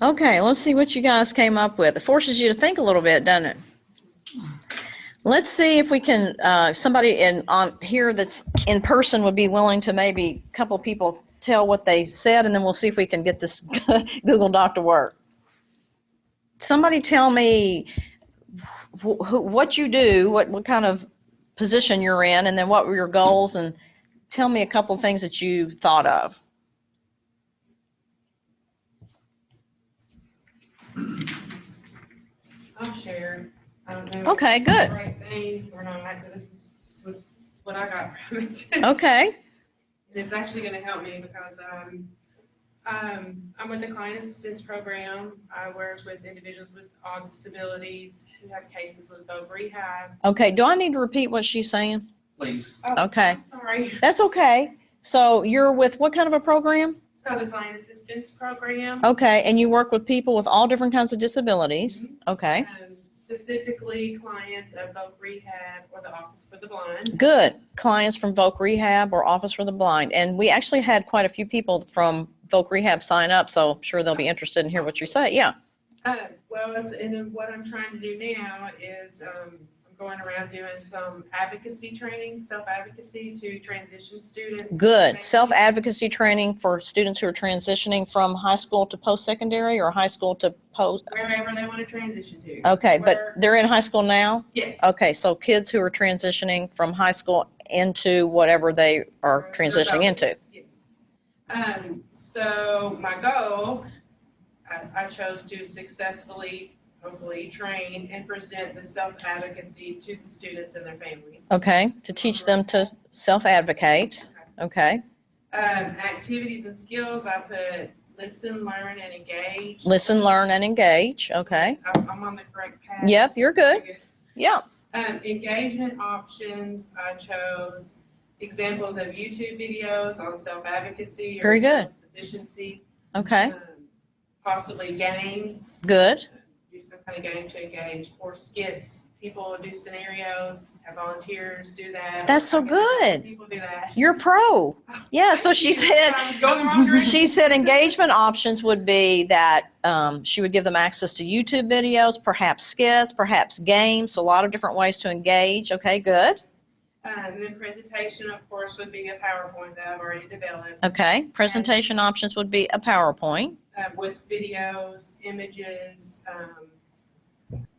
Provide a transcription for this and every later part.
Okay, let's see what you guys came up with. It forces you to think a little bit, doesn't it? Let's see if we can, somebody on here that's in person would be willing to maybe a couple people tell what they said, and then we'll see if we can get this Google Doc to work. Somebody tell me what you do, what kind of position you're in, and then what were your goals, and tell me a couple things that you thought of. I'll share. I don't know. Okay, good. The right thing or not, but was what I got from it. Okay. And it's actually going to help me because I'm with the Client Assistance Program. I work with individuals with all disabilities who have cases with both rehab. Okay, do I need to repeat what she's saying? Please. Oh, Okay. I'm sorry. That's okay. So you're with what kind of a program? So the Client Assistance Program. Okay, and you work with people with all different kinds of disabilities. Mm-hmm. Okay. Specifically clients of both rehab or the Office for the Blind. Good. Clients from Voc Rehab or Office for the Blind. And we actually had quite a few people from Voc Rehab sign up, so I'm sure they'll be interested in hear what you say. Yeah. Well, and then what I'm trying to do now is I'm going around doing some advocacy training, self-advocacy to transition students. Good. Self-advocacy training for students who are transitioning from high school to post-secondary or high school to post? Wherever they want to transition to. Okay, but they're in high school now? Yes. Okay, so kids who are transitioning from high school into whatever they are transitioning into. Yes. So my goal, I chose to successfully, hopefully, train and present the self-advocacy to the students and their families. Okay, to teach them to self-advocate. Okay. Activities and skills, I put listen, learn, and engage. Listen, learn, and engage. Okay. I'm on the correct path. Yep, you're good. Yeah. Engagement options, I chose examples of YouTube videos on self-advocacy or self-sufficiency. Okay. Possibly games. Good. Do some kind of game to engage, or skits. People do scenarios, have volunteers do that. That's so good. People do that. You're pro. Yeah, so she said engagement options would be that she would give them access to YouTube videos, perhaps skits, perhaps games, so a lot of different ways to engage. Okay, good. And then presentation, of course, would be a PowerPoint that I've already developed. Okay, presentation options would be a PowerPoint. With videos, images,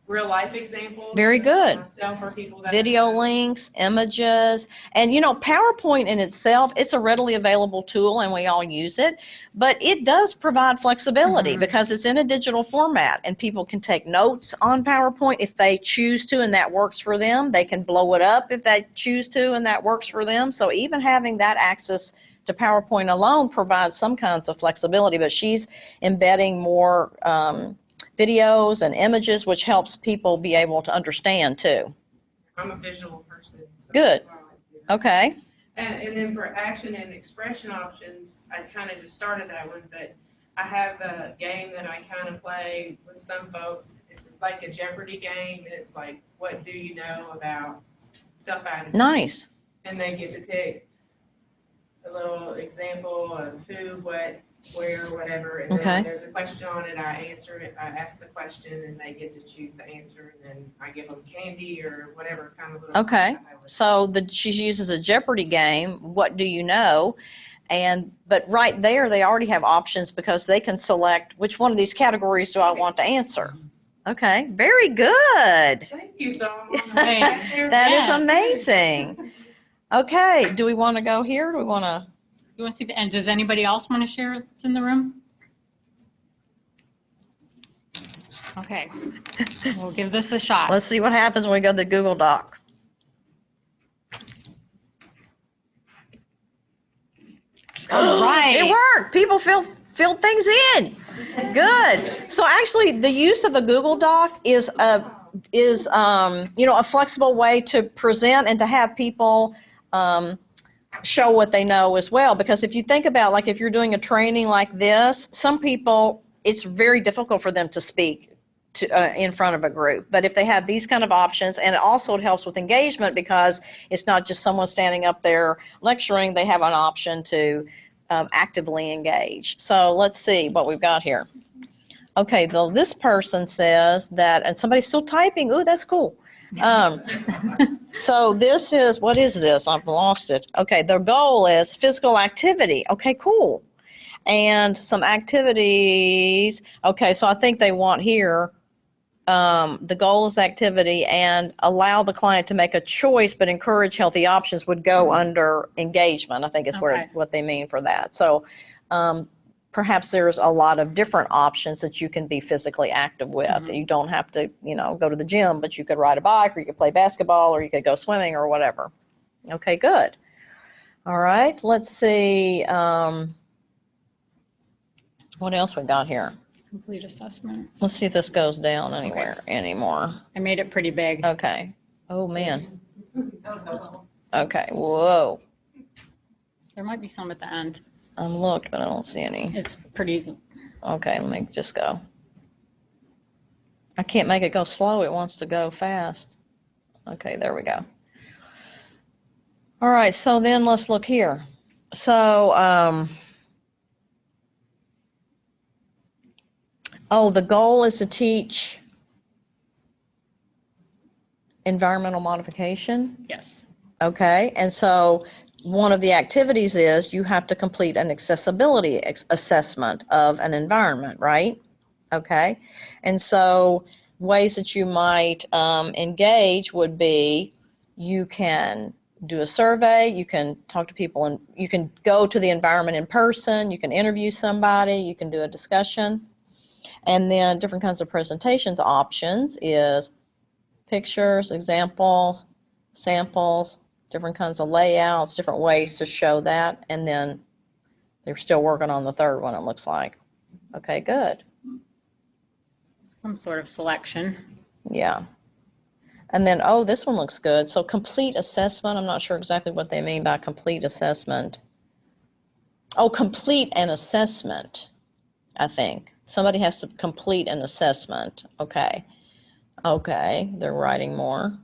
real life examples. Very good. Myself or people that Video links, images, and you know, PowerPoint in itself, it's a readily available tool and we all use it, but it does provide flexibility because it's in a digital format and people can take notes on PowerPoint if they choose to and that works for them. They can blow it up if they choose to and that works for them. So even having that access to PowerPoint alone provides some kinds of flexibility, but she's embedding more videos and images, which helps people be able to understand too. I'm a visual person. So good. That's why I like okay. And then for action and expression options, I kind of just started that one, but I have a game that I kind of play with some folks. It's like a Jeopardy game. It's like, what do you know about self-advocacy? Nice. And they get to pick a little example of who, what, where, whatever, and then there's a question on it. I answer it. I ask the question, and they get to choose the answer, and then I give them candy or whatever kind of little. Okay, so she uses a Jeopardy game. What do you know? But right there, they already have options because they can select which one of these categories do I want to answer. Okay, very good. Thank you so much. That is amazing. Okay, do we want to go here? Do we want to? You want to see and does anybody else want to share it's in the room? Okay, we'll give this a shot. Let's see what happens when we go to the Google Doc. All right. It worked. People filled things in. Good. So actually, the use of a Google Doc is a flexible way to present and to have people show what they know as well. Because if you think about, like, if you're doing a training like this, some people, it's very difficult for them to speak in front of a group. But if they have these kind of options, and it also helps with engagement because it's not just someone standing up there lecturing, they have an option to actively engage. So let's see what we've got here. Okay, though this person says that, and somebody's still typing. Ooh, that's cool. So this is, what is this? I've lost it. Okay, their goal is physical activity. Okay, cool. And some activities. Okay, so I think they want here, the goal is activity and allow the client to make a choice but encourage healthy options would go under engagement, I think is what they mean for that. So perhaps there's a lot of different options that you can be physically active with. Mm-hmm. You don't have to, go to the gym, but you could ride a bike or you could play basketball or you could go swimming or whatever. Okay, good. All right, let's see. What else we got here? Complete assessment. Let's see if this goes down anywhere anymore. I made it pretty big. Okay. Oh, man. Okay, whoa. There might be some at the end. I looked, but I don't see any. It's pretty. Okay, let me just go. I can't make it go slow. It wants to go fast. Okay, there we go. All right, so then let's look here. So, the goal is to teach environmental modification? Yes. Okay, and so one of the activities is you have to complete an accessibility assessment of an environment, right? Okay, and so ways that you might engage would be you can do a survey, you can talk to people, and you can go to the environment in person, you can interview somebody, you can do a discussion. And then different kinds of presentations options is pictures, examples, samples, different kinds of layouts, different ways to show that. And then they're still working on the third one, it looks like. Okay, good. Some sort of selection. Yeah. And then, this one looks good. So complete assessment. I'm not sure exactly what they mean by complete assessment. Oh, complete an assessment, I think. Somebody has to complete an assessment. Okay. Okay, they're writing more.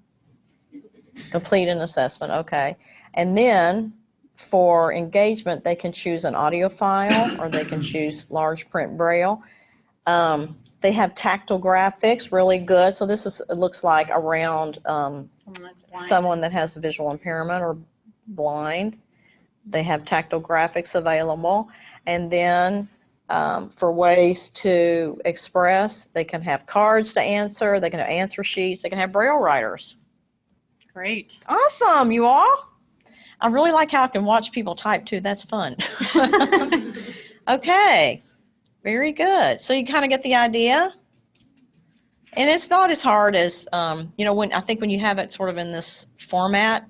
Complete an assessment. Okay. And then for engagement, they can choose an audio file or they can choose large print braille. They have tactile graphics, really good. So this is, it looks like around someone that has a visual impairment or blind. They have tactile graphics available. And then for ways to express, they can have cards to answer, they can have answer sheets, they can have braille writers. Great. Awesome, you all. I really like how I can watch people type too. That's fun. Okay, very good. So you kind of get the idea. And it's not as hard as, when I think when you have it sort of in this format,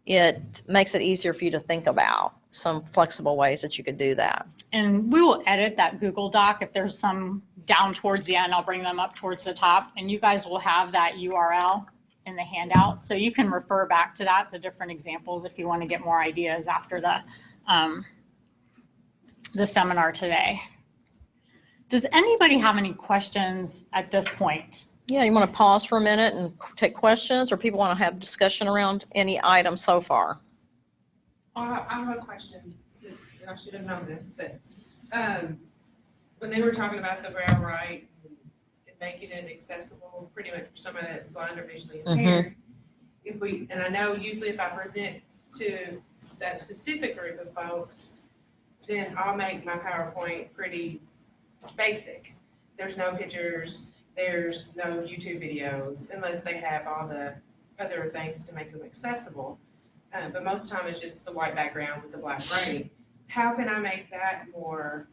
it makes it easier for you to think about some flexible ways that you could do that. And we will edit that Google Doc. If there's some down towards the end, I'll bring them up towards the top, and you guys will have that URL in the handout. So you can refer back to that, the different examples, if you want to get more ideas after the seminar today. Does anybody have any questions at this point? Yeah, you want to pause for a minute and take questions, or people want to have discussion around any item so far? I have a question, since I should have known this, but when they were talking about the braille write and making it accessible pretty much for someone that's blind or visually impaired, and I know usually if I present to that specific group of folks, then I'll make my PowerPoint pretty basic. There's no pictures, there's no YouTube videos, unless they have all the other things to make them accessible. But most of the time it's just the white background with the black writing. How can I make that more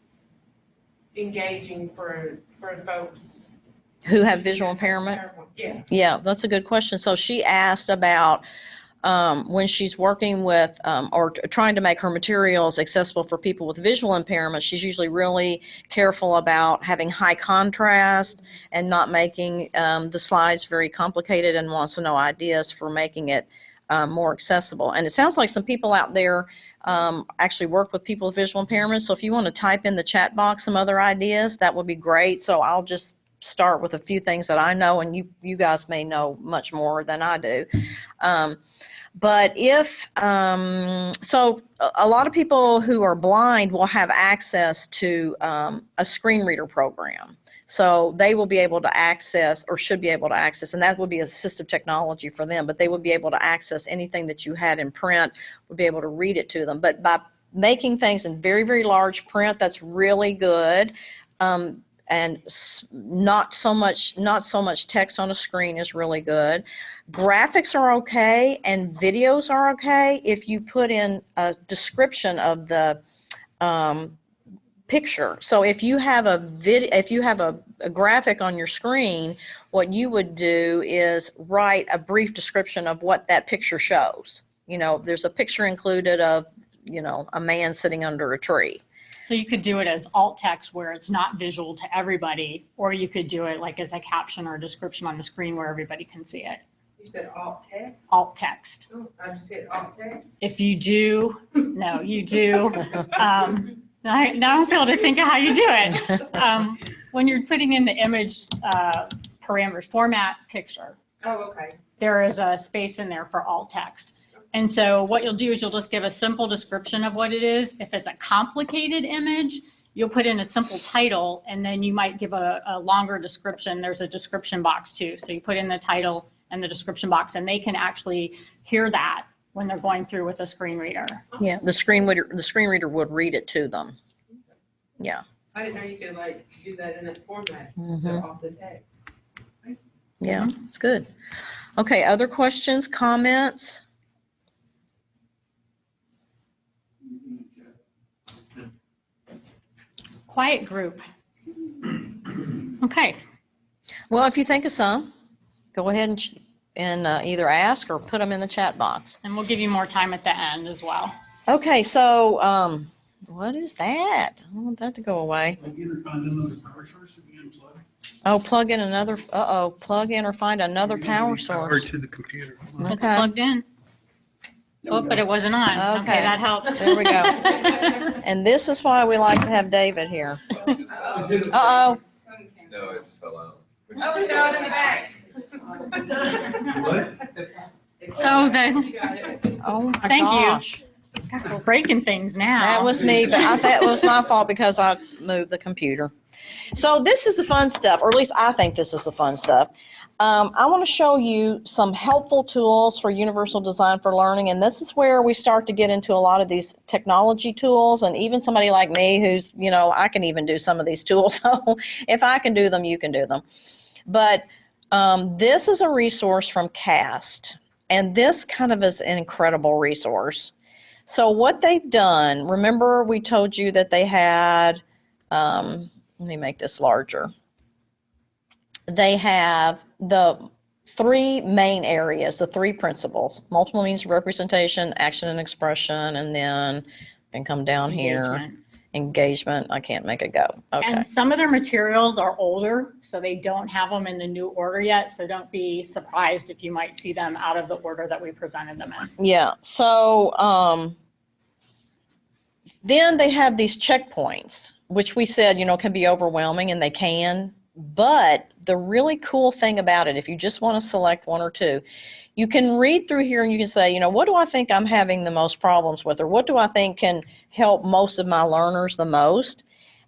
engaging for folks who have visual impairment? Yeah. Yeah, that's a good question. So she asked about when she's working with or trying to make her materials accessible for people with visual impairment, she's usually really careful about having high contrast and not making the slides very complicated, and wants to know ideas for making it more accessible. And it sounds like some people out there actually work with people with visual impairment. So if you want to type in the chat box some other ideas, that would be great. So I'll just start with a few things that I know, and you guys may know much more than I do. But if, so a lot of people who are blind will have access to a screen reader program. So they will be able to access, or should be able to access, and that would be assistive technology for them, but they would be able to access anything that you had in print, would be able to read it to them. But by making things in very, very large print, that's really good. And not so much text on a screen is really good. Graphics are okay, and videos are okay if you put in a description of the picture. So if you have a graphic on your screen, what you would do is write a brief description of what that picture shows. You know, there's a picture included of, you know, a man sitting under a tree. So you could do it as alt text where it's not visual to everybody, or you could do it like as a caption or a description on the screen where everybody can see it. You said alt text? Alt text. Oh, I just said alt text? If you do, no, you do. Now I don't feel to think of how you do it. When you're putting in the image parameters, format picture, Oh, okay. there is a space in there for alt text. And so what you'll do is you'll just give a simple description of what it is. If it's a complicated image, you'll put in a simple title, and then you might give a longer description. There's a description box too. So you put in the title and the description box, and they can actually hear that when they're going through with a screen reader. Yeah, the screen reader would read it to them. Yeah. I didn't know you could like do that in that format, Mhm. so off the text. Yeah, it's good. Okay, other questions, comments? Quiet group. Okay. Well, if you think of some, go ahead and either ask or put them in the chat box. And we'll give you more time at the end as well. Okay, so what is that? I want that to go away. Oh, plug in another, plug in or find another power Power source. to the computer. It's Okay. plugged in. Oh, but it wasn't on. Okay. Okay, that helps. There we go. And this is why we like to have David here. Uh-oh. No, it just fell out. Oh, we got it in the back. What? Oh, then, You got it. Oh my Thank you. gosh. God, we're breaking things now. That was me, but I thought it was my fault because I moved the computer. So this is the fun stuff, or at least I think this is the fun stuff. I want to show you some helpful tools for universal design for learning, and this is where we start to get into a lot of these technology tools, and even somebody like me who's, you know, I can even do some of these tools, so if I can do them, you can do them. But this is a resource from CAST, and this kind of is an incredible resource. So what they've done, remember we told you that they had, let me make this larger. They have the three main areas, the three principles: multiple means of representation, action and expression, and then I can come down here, engagement. I can't make it go. Okay. And some of their materials are older, so they don't have them in the new order yet. So don't be surprised if you might see them out of the order that we presented them in. Yeah. So then they have these checkpoints, which we said, you know, can be overwhelming, and they can. But the really cool thing about it, if you just want to select one or two, you can read through here and you can say, you know, what do I think I'm having the most problems with, or what do I think can help most of my learners the most?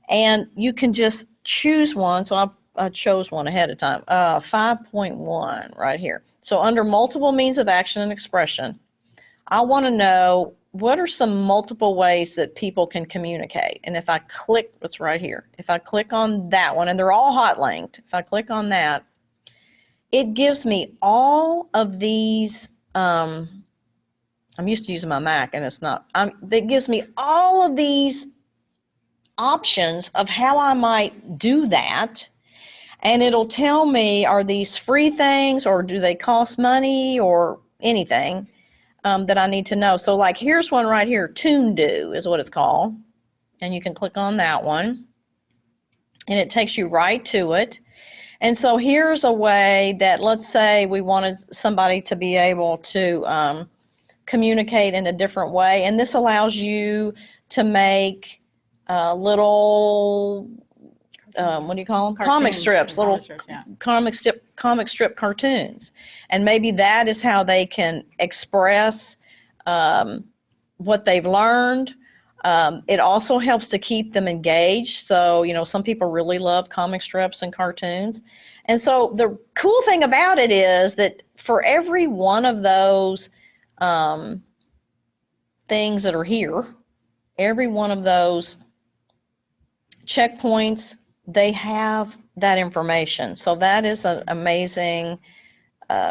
And you can just choose one. So I chose one ahead of time, 5.1 right here. So under multiple means of action and expression, I want to know what are some multiple ways that people can communicate. And if I click, what's right here, if I click on that one, and they're all hot linked, if I click on that, it gives me all of these, I'm used to using my Mac and it's not, it gives me all of these options of how I might do that. And it'll tell me, are these free things or do they cost money or anything that I need to know. So like here's one right here, ToonDo is what it's called. And you can click on that one and it takes you right to it. And so here's a way that, let's say we wanted somebody to be able to communicate in a different way. And this allows you to make little what do you call them? Cartoons, Comic strips, little comic strips, yeah. comic strip cartoons. And maybe that is how they can express what they've learned. It also helps to keep them engaged. So, you know, some people really love comic strips and cartoons. And so the cool thing about it is that for every one of those things that are here, every one of those checkpoints, they have that information. So that is an amazing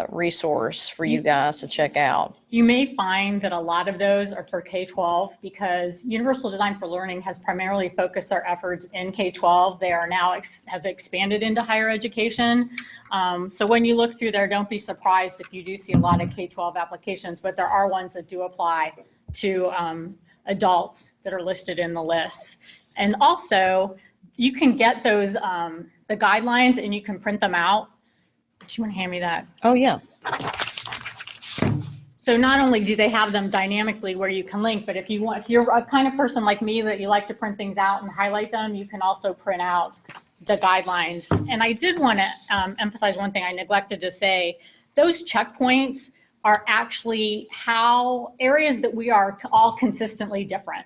resource for you guys to check out. You may find that a lot of those are for K-12 because Universal Design for Learning has primarily focused their efforts in K-12. They are now have expanded into higher education. So when you look through there, don't be surprised if you do see a lot of K-12 applications, but there are ones that do apply to adults that are listed in the list. And also, you can get those, the guidelines, and you can print them out. Do you want to hand me that? Oh, yeah. So not only do they have them dynamically where you can link, but if you're a kind of person like me that you like to print things out and highlight them, you can also print out the guidelines. And I did want to emphasize one thing I neglected to say. Those checkpoints are actually how areas that we are all consistently different.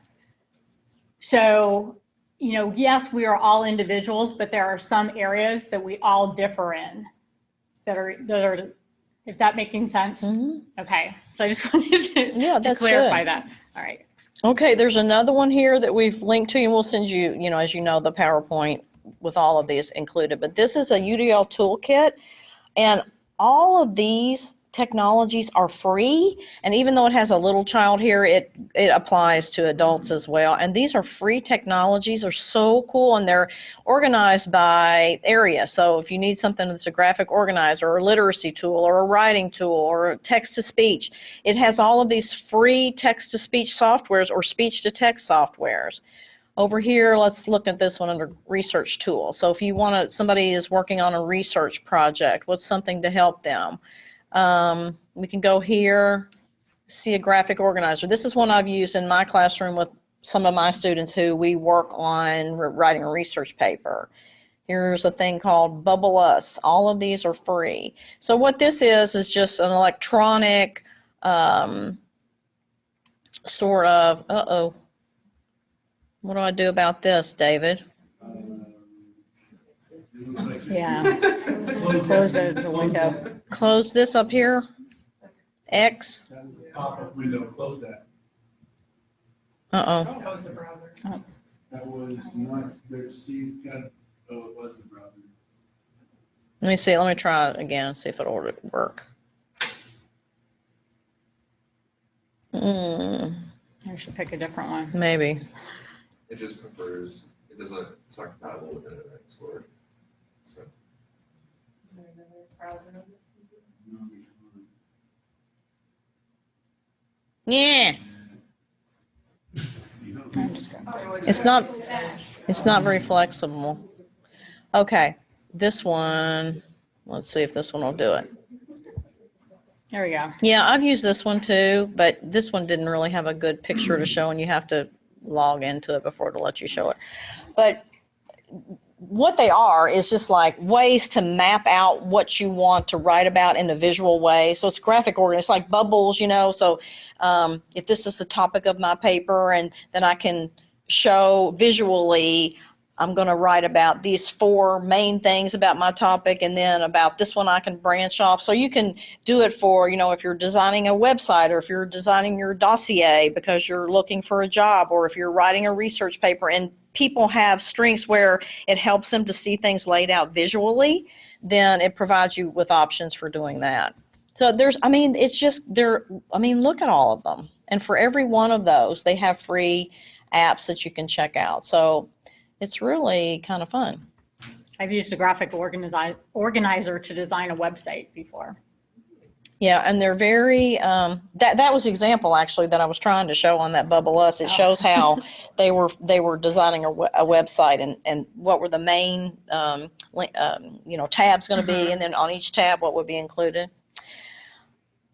So, you know, yes, we are all individuals, but there are some areas that we all differ in that are, if that making sense? Mm-hmm. Okay, so I just wanted to clarify good. That. All right. Okay, there's another one here that we've linked to, and we'll send you, you know, as you know, the PowerPoint with all of these included. But this is a UDL toolkit, and all of these technologies are free, and even though it has a little child here, it applies to adults as well. And these are free technologies. They're so cool, and they're organized by area. So if you need something that's a graphic organizer or a literacy tool or a writing tool or a text-to-speech, it has all of these free text-to-speech softwares or speech-to-text softwares. Over here, let's look at this one under research tool. So if you want to, somebody is working on a research project, what's something to help them? We can go here, see a graphic organizer. This is one I've used in my classroom with some of my students who we work on writing a research paper. Here's a thing called Bubble Us. All of these are free. So what this is just an electronic sort of, what do I do about this, David? Yeah, close the window. Close this up here. X. Pop-up window, close that. Uh-oh. Close the browser. Oh. That was not there. See, it was the browser. Let me see. Let me try it again. See if it'll work. I should pick a different one. Maybe. It just prefers, it's not compatible with Internet Explorer. So. Is there another browser number? Yeah. It's not very flexible. Okay. This one, let's see if this one will do it. There we go. Yeah, I've used this one too, but this one didn't really have a good picture to show, and you have to log into it before it'll let you show it. But what they are is just like ways to map out what you want to write about in a visual way. So it's graphic organ. It's like bubbles, you know. So if this is the topic of my paper, and then I can show visually, I'm going to write about these 4 main things about my topic, and then about this one I can branch off. So you can do it for, you know, if you're designing a website, or if you're designing your dossier because you're looking for a job, or if you're writing a research paper, and people have strengths where it helps them to see things laid out visually, then it provides you with options for doing that. So there's, I mean, it's just there, I mean, look at all of them. And for every one of those, they have free apps that you can check out. So it's really kind of fun. I've used a graphic organizer to design a website before. Yeah, and they're very, that was the example actually that I was trying to show on that Bubble Us. It shows how they were designing a website, and what were the main, you know, tabs going to be, and then on each tab what would be included.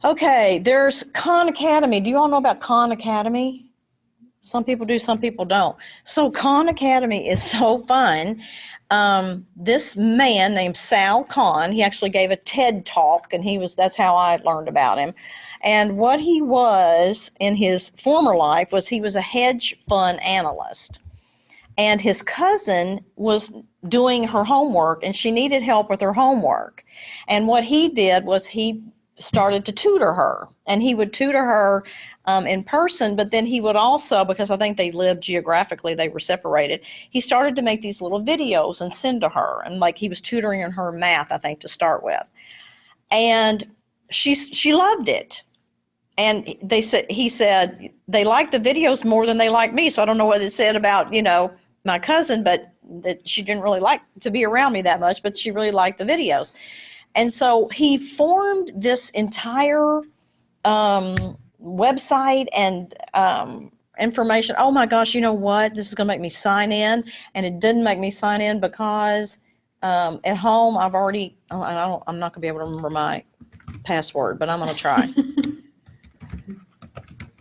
Okay, there's Khan Academy. Do you all know about Khan Academy? Some people do, some people don't. So Khan Academy is so fun. This man named Sal Khan, he actually gave a TED talk, and that's how I learned about him. And what he was in his former life was he was a hedge fund analyst. And his cousin was doing her homework, and she needed help with her homework. And what he did was he started to tutor her, and he would tutor her in person, but then he would also, because I think they lived geographically, they were separated, he started to make these little videos and send to her, and like he was tutoring her math, I think, to start with. And she loved it. And he said they liked the videos more than they liked me. So I don't know what it said about, my cousin, but that she didn't really like to be around me that much, but she really liked the videos. And so he formed this entire website and information. Oh my gosh, you know what? This is going to make me sign in. And it didn't make me sign in because at home I'm not going to be able to remember my password, but I'm going to try.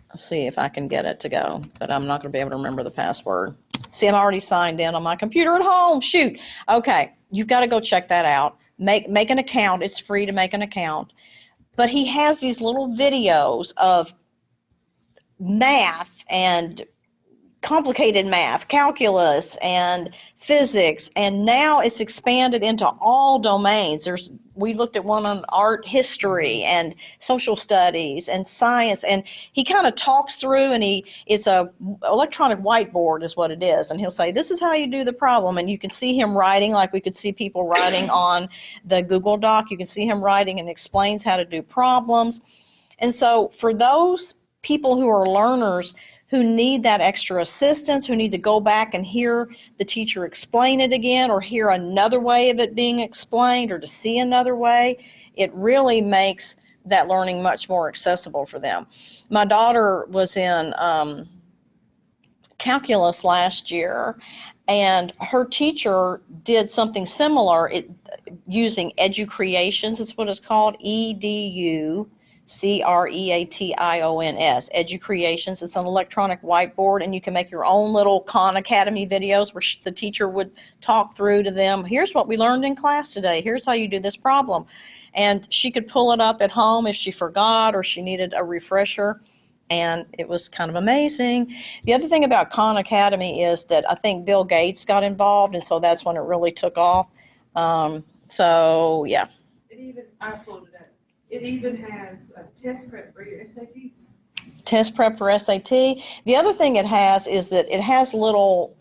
Let's see if I can get it to go, but I'm not going to be able to remember the password. See, I'm already signed in on my computer at home. Shoot. Okay. You've got to go check that out. Make an account. It's free to make an account. But he has these little videos of math and complicated math, calculus and physics, and now it's expanded into all domains. We looked at one on art history and social studies and science, and he kind of talks through, and it's a electronic whiteboard is what it is, and he'll say, this is how you do the problem, and you can see him writing like we could see people writing on the Google Doc. You can see him writing and explains how to do problems. And so for those people who are learners who need that extra assistance, who need to go back and hear the teacher explain it again, or hear another way of it being explained, or to see another way, it really makes that learning much more accessible for them. My daughter was in calculus last year, and her teacher did something similar using Educreations, is what it's called, EDU. Creations, Educreations. It's an electronic whiteboard, and you can make your own little Khan Academy videos where the teacher would talk through to them. Here's what we learned in class today. Here's how you do this problem. And she could pull it up at home if she forgot or she needed a refresher. And it was kind of amazing. The other thing about Khan Academy is that I think Bill Gates got involved, and so that's when it really took off. So, yeah. I pulled it up. It even has a test prep for your SATs. Test prep for SAT. The other thing it has is that it has a little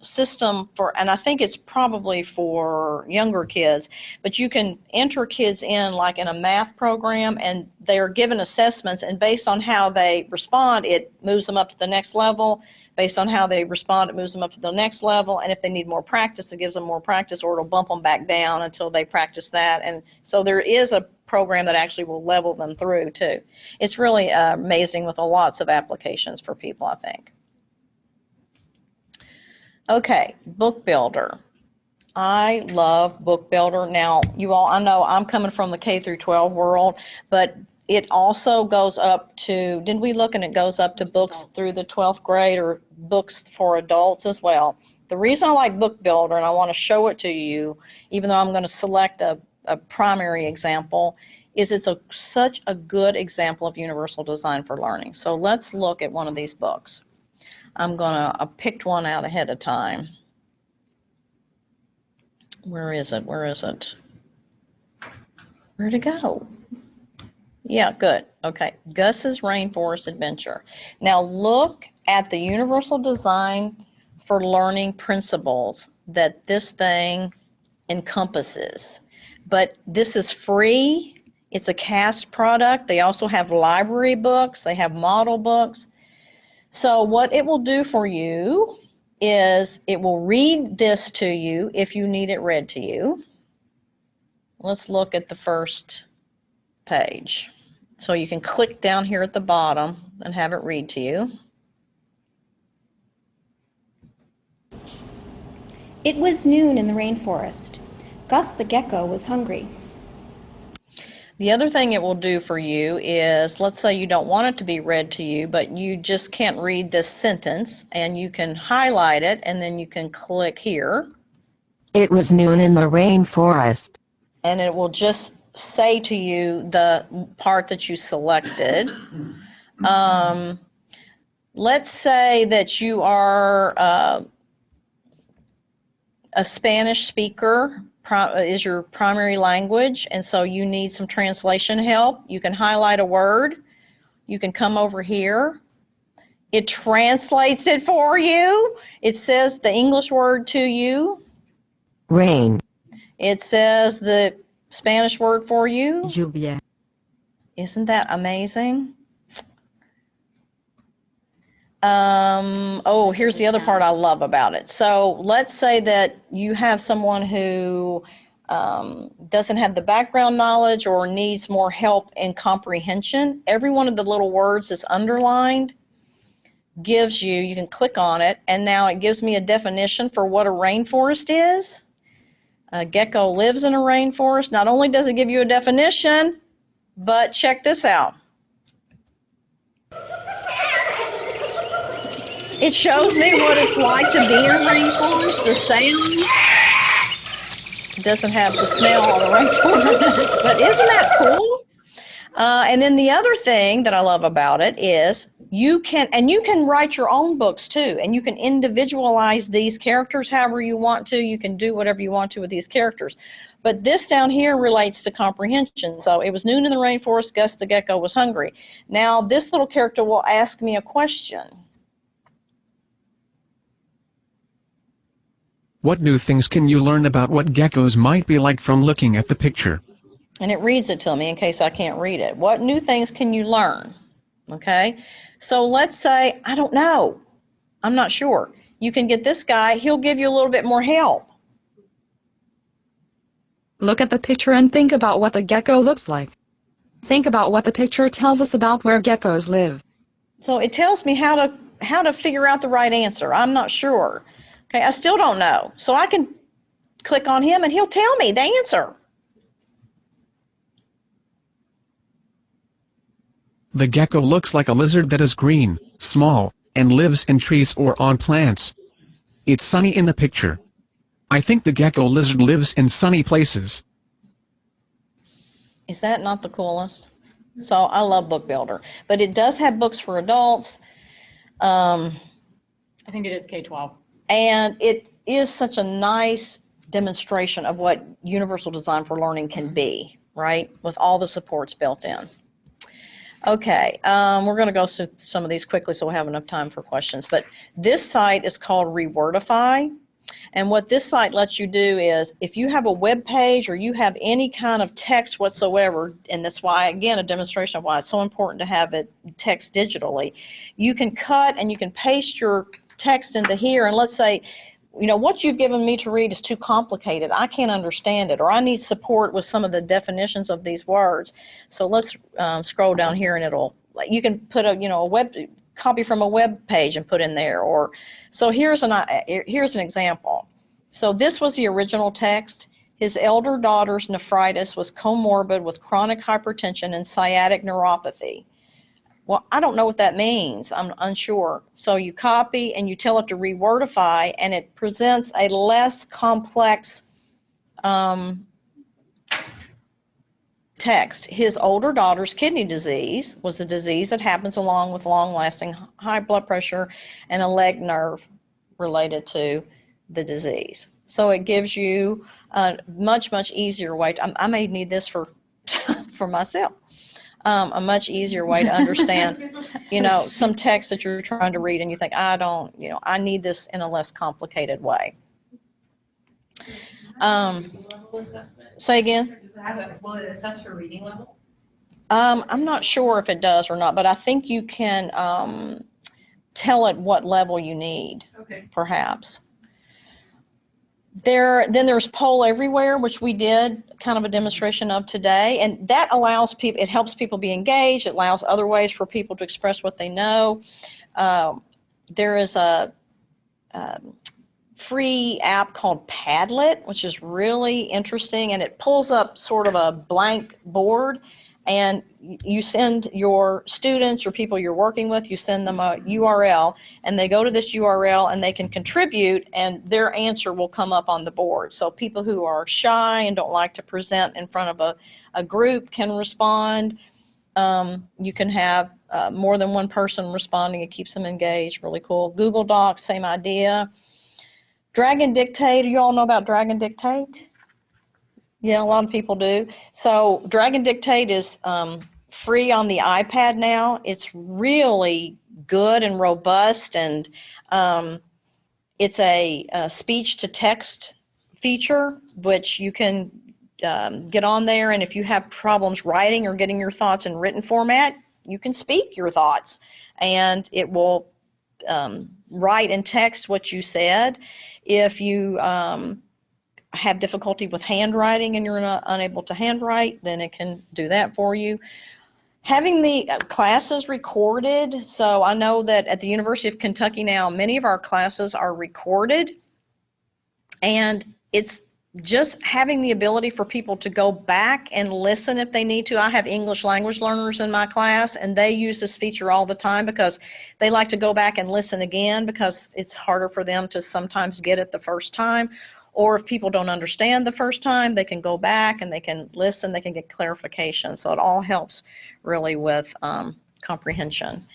system for, and I think it's probably for younger kids, but you can enter kids in like in a math program, and they're given assessments, and based on how they respond, it moves them up to the next level. Based on how they respond, it moves them up to the next level. And if they need more practice, it gives them more practice, or it'll bump them back down until they practice that. And so there is a program that actually will level them through too. It's really amazing with lots of applications for people, I think. Okay, BookBuilder. I love BookBuilder. Now, you all, I know I'm coming from the K through 12 world, but it also goes up to, didn't we look, and it goes up to books through the 12th grade, or books for adults as well. The reason I like BookBuilder, and I want to show it to you, even though I'm going to select a primary example, is it's such a good example of universal design for learning. So let's look at one of these books. I picked one out ahead of time. Where is it? Where'd it go? Yeah, good. Okay, Gus's Rainforest Adventure. Now look at the universal design for learning principles that this thing encompasses. But this is free. It's a CAST product. They also have library books. They have model books. So what it will do for you is it will read this to you if you need it read to you. Let's look at the first page. So you can click down here at the bottom and have it read to you. It was noon in the rainforest. Gus the gecko was hungry. The other thing it will do for you is, let's say you don't want it to be read to you, but you just can't read this sentence, and you can highlight it, and then you can click here. It was noon in the rainforest. And it will just say to you the part that you selected. Let's say that you are a Spanish speaker is your primary language, and so you need some translation help. You can highlight a word. You can come over here. It translates it for you. It says the English word to you. Rain. It says the Spanish word for you. Lluvia. Isn't that amazing? Oh, here's the other part I love about it. So let's say that you have someone who doesn't have the background knowledge or needs more help in comprehension. Every one of the little words that's underlined gives you can click on it, and now it gives me a definition for what a rainforest is. A gecko lives in a rainforest. Not only does it give you a definition, but check this out. It shows me what it's like to be in a rainforest, the sounds. It doesn't have the smell of the rainforest, but isn't that cool? And then the other thing that I love about it is you can write your own books too, and you can individualize these characters however you want to. You can do whatever you want to with these characters. But this down here relates to comprehension. So it was noon in the rainforest, Gus the gecko was hungry. Now this little character will ask me a question. What new things can you learn about what geckos might be like from looking at the picture? And it reads it to me in case I can't read it. What new things can you learn? Okay, so let's say, I don't know. I'm not sure. You can get this guy. He'll give you a little bit more help. Look at the picture and think about what the gecko looks like. Think about what the picture tells us about where geckos live. So it tells me how to figure out the right answer. I'm not sure. Okay, I still don't know. So I can click on him and he'll tell me the answer. The gecko looks like a lizard that is green, small, and lives in trees or on plants. It's sunny in the picture. I think the gecko lizard lives in sunny places. Is that not the coolest? So I love BookBuilder, but it does have books for adults. I think it is K-12. And it is such a nice demonstration of what Universal Design for Learning can be, right? With all the supports built in. Okay, we're going to go through some of these quickly so we'll have enough time for questions. But this site is called Rewordify. And what this site lets you do is, if you have a web page or you have any kind of text whatsoever, and that's why, again, a demonstration of why it's so important to have it text digitally, you can cut and you can paste your text into here, and let's say, what you've given me to read is too complicated. I can't understand it, or I need support with some of the definitions of these words. So let's scroll down here, and you can put a web copy from a web page and put in there. Or so here's an example. So this was the original text. His elder daughter's nephritis was comorbid with chronic hypertension and sciatic neuropathy. Well, I don't know what that means. I'm unsure. So you copy and you tell it to rewordify, and it presents a less complex text. His older daughter's kidney disease was a disease that happens along with long-lasting high blood pressure and a leg nerve related to the disease. So it gives you a much, much easier way. I may need this for myself. A much easier way to understand, some text that you're trying to read and you think, I need this in a less complicated way. Say again? Will it assess for reading level? I'm not sure if it does or not, but I think you can tell it what level you need, perhaps. Then there's Poll Everywhere, which we did kind of a demonstration of today, and that allows people, it helps people be engaged. It allows other ways for people to express what they know. There is a free app called Padlet, which is really interesting, and it pulls up sort of a blank board, and you send your students or people you're working with, you send them a URL, and they go to this URL and they can contribute, and their answer will come up on the board. So people who are shy and don't like to present in front of a group can respond. You can have more than one person responding. It keeps them engaged. Really cool. Google Docs, same idea. Drag and Dictate. You all know about Drag and Dictate? Yeah, a lot of people do. So Drag and Dictate is free on the iPad now. It's really good and robust, and it's a speech-to-text feature, which you can get on there, and if you have problems writing or getting your thoughts in written format, you can speak your thoughts, and it will write and text what you said. If you have difficulty with handwriting and you're unable to handwrite, then it can do that for you. Having the classes recorded, so I know that at the University of Kentucky now, many of our classes are recorded, and it's just having the ability for people to go back and listen if they need to. I have English language learners in my class, and they use this feature all the time because they like to go back and listen again, because it's harder for them to sometimes get it the first time. Or if people don't understand the first time, they can go back and they can listen, they can get clarification. So it all helps really with comprehension.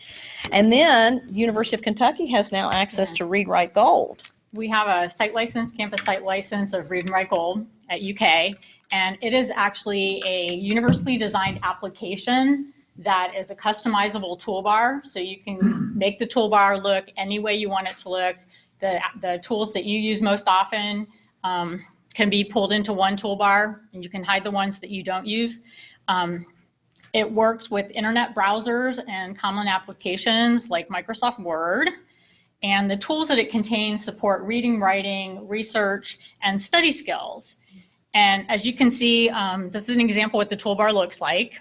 And then University of Kentucky has now access to Read Write Gold. We have a site license, campus site license of Read and Write Gold at UK, and it is actually a universally designed application that is a customizable toolbar. So you can make the toolbar look any way you want it to look. The tools that you use most often can be pulled into one toolbar, and you can hide the ones that you don't use. It works with internet browsers and common applications like Microsoft Word. And the tools that it contains support reading, writing, research, and study skills. And as you can see, this is an example of what the toolbar looks like.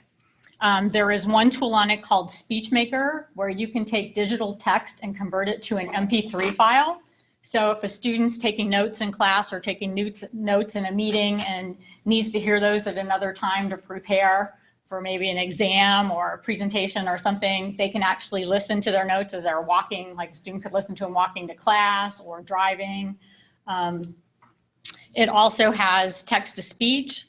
There is one tool on it called SpeechMaker, where you can take digital text and convert it to an MP3 file. So if a student's taking notes in class or taking notes in a meeting and needs to hear those at another time to prepare for maybe an exam or a presentation or something, they can actually listen to their notes as they're walking, like a student could listen to them walking to class or driving. It also has text to speech.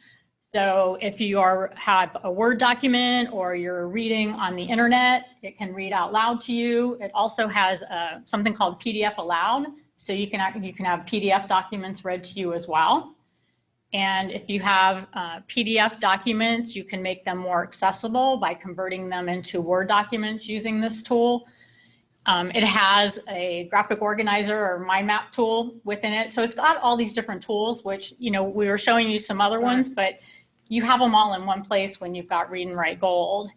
So if you have a Word document or you're reading on the internet, it can read out loud to you. It also has something called PDF Aloud. So you can have PDF documents read to you as well. And if you have PDF documents, you can make them more accessible by converting them into Word documents using this tool. It has a graphic organizer or mind map tool within it. So it's got all these different tools, which, you know, we were showing you some other ones, but you have them all in one place when you've got Read and Write Gold.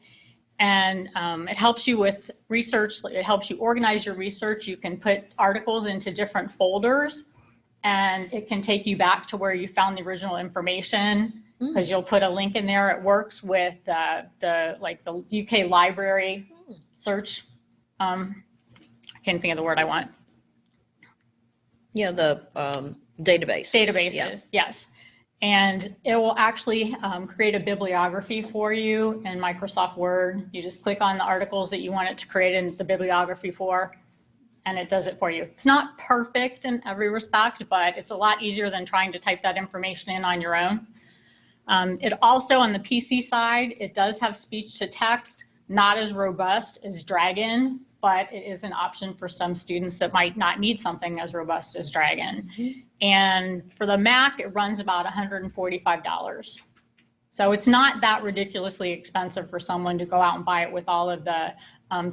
And it helps you with research. It helps you organize your research. You can put articles into different folders, and it can take you back to where you found the original information, because you'll put a link in there. It works with the UK library search. I can't think of the word I want. Yeah, the databases. Databases, yes. And it will actually create a bibliography for you in Microsoft Word. You just click on the articles that you want it to create in the bibliography for, and it does it for you. It's not perfect in every respect, but it's a lot easier than trying to type that information in on your own. It also, on the PC side, it does have speech to text, not as robust as Dragon, but it is an option for some students that might not need something as robust as Dragon. And for the Mac, it runs about $145. So it's not that ridiculously expensive for someone to go out and buy it with all of the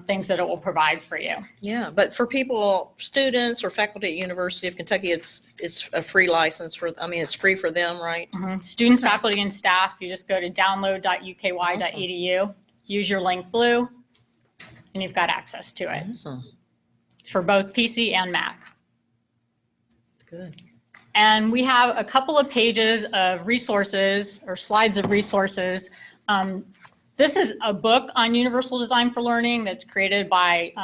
things that it will provide for you. Yeah, but for people, students or faculty at University of Kentucky, it's a free license for, I mean, it's free for them, right? Students, faculty, and staff, you just go to download.uky.edu, use your link blue, and you've got access to it. Awesome. It's for both PC and Mac. Good. And we have a couple of pages of resources or slides of resources. This is a book on universal design for learning that's created by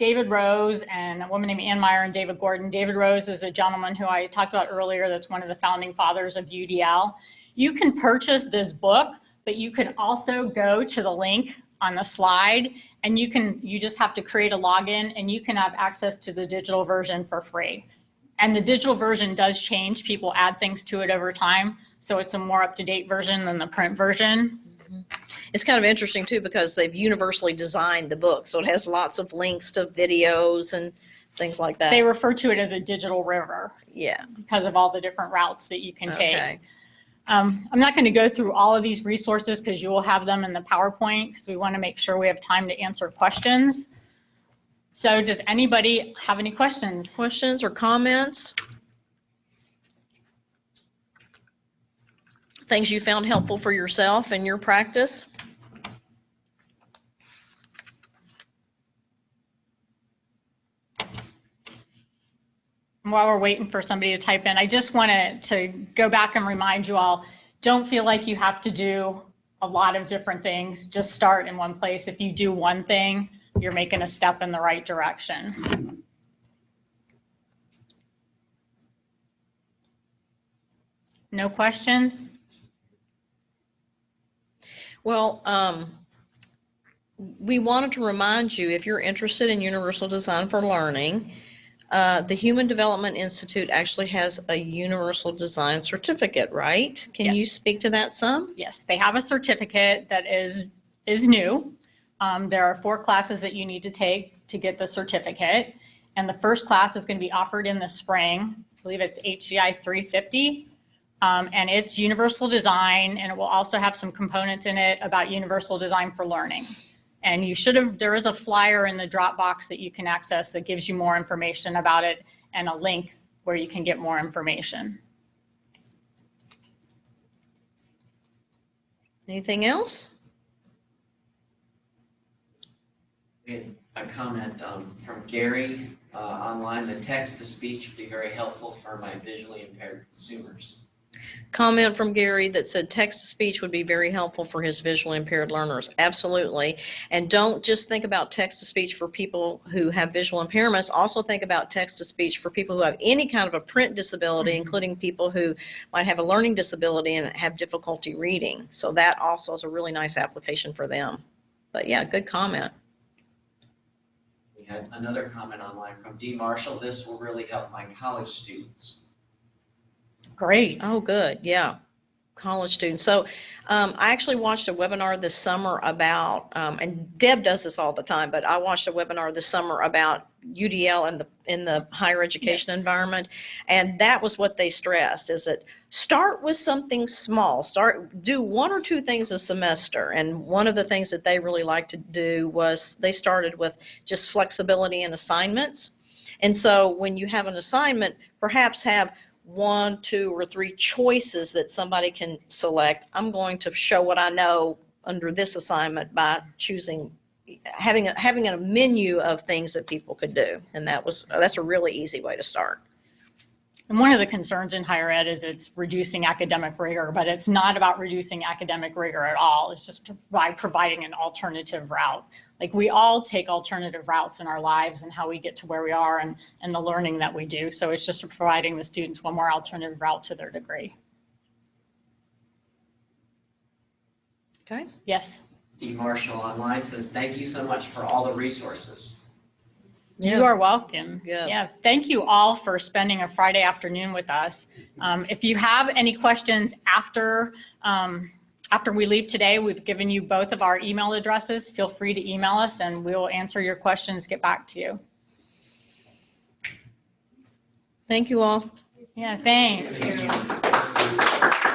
David Rose and a woman named Ann Meyer and David Gordon. David Rose is a gentleman who I talked about earlier that's one of the founding fathers of UDL. You can purchase this book, but you can also go to the link on the slide, and you just have to create a login, and you can have access to the digital version for free. And the digital version does change. People add things to it over time, so it's a more up-to-date version than the print version. It's kind of interesting too, because they've universally designed the book, so it has lots of links to videos and things like that. They refer to it as a digital river. Yeah. Because of all the different routes that you can take. Okay. I'm not going to go through all of these resources because you will have them in the PowerPoint, because we want to make sure we have time to answer questions. So does anybody have any questions? Questions or comments? Things you found helpful for yourself in your practice? While we're waiting for somebody to type in, I just wanted to go back and remind you all, don't feel like you have to do a lot of different things. Just start in one place. If you do one thing, you're making a step in the right direction. No questions? Well, we wanted to remind you, if you're interested in Universal Design for Learning, the Human Development Institute actually has a Universal Design certificate, right? Can you Yes. speak to that some? Yes, they have a certificate that is new. There are 4 classes that you need to take to get the certificate. And the first class is going to be offered in the spring. I believe it's HDI 350. And it's universal design, and it will also have some components in it about universal design for learning. And there is a flyer in the Dropbox that you can access that gives you more information about it, and a link where you can get more information. Anything else? A comment from Gary online. The text-to-speech would be very helpful for my visually impaired consumers. Comment from Gary that said text-to-speech would be very helpful for his visually impaired learners. Absolutely. And don't just think about text-to-speech for people who have visual impairments. Also think about text-to-speech for people who have any kind of a print disability, including people who might have a learning disability and have difficulty reading. So that also is a really nice application for them. But yeah, good comment. We had another comment online from D. Marshall. This will really help my college students. Great. Oh, good. Yeah. College students. So I actually watched a webinar this summer about, and Deb does this all the time, but I watched a webinar this summer about UDL in the higher education environment. And that was what they stressed, is that start with something small. Do 1 or 2 things a semester. And one of the things that they really liked to do was they started with just flexibility in assignments. And so when you have an assignment, perhaps have 1, 2, or 3 choices that somebody can select. I'm going to show what I know under this assignment by choosing, having a menu of things that people could do. And that's a really easy way to start. And one of the concerns in higher ed is it's reducing academic rigor, but it's not about reducing academic rigor at all. It's just by providing an alternative route. Like, we all take alternative routes in our lives and how we get to where we are and the learning that we do. So it's just providing the students one more alternative route to their degree. Okay. Yes. D. Marshall online says, thank you so much for all the resources. Yeah. You are welcome. Yeah. Yeah. Thank you all for spending a Friday afternoon with us. If you have any questions after we leave today, we've given you both of our email addresses. Feel free to email us and we will answer your questions, get back to you. Thank you all. Yeah, thanks. Thank you.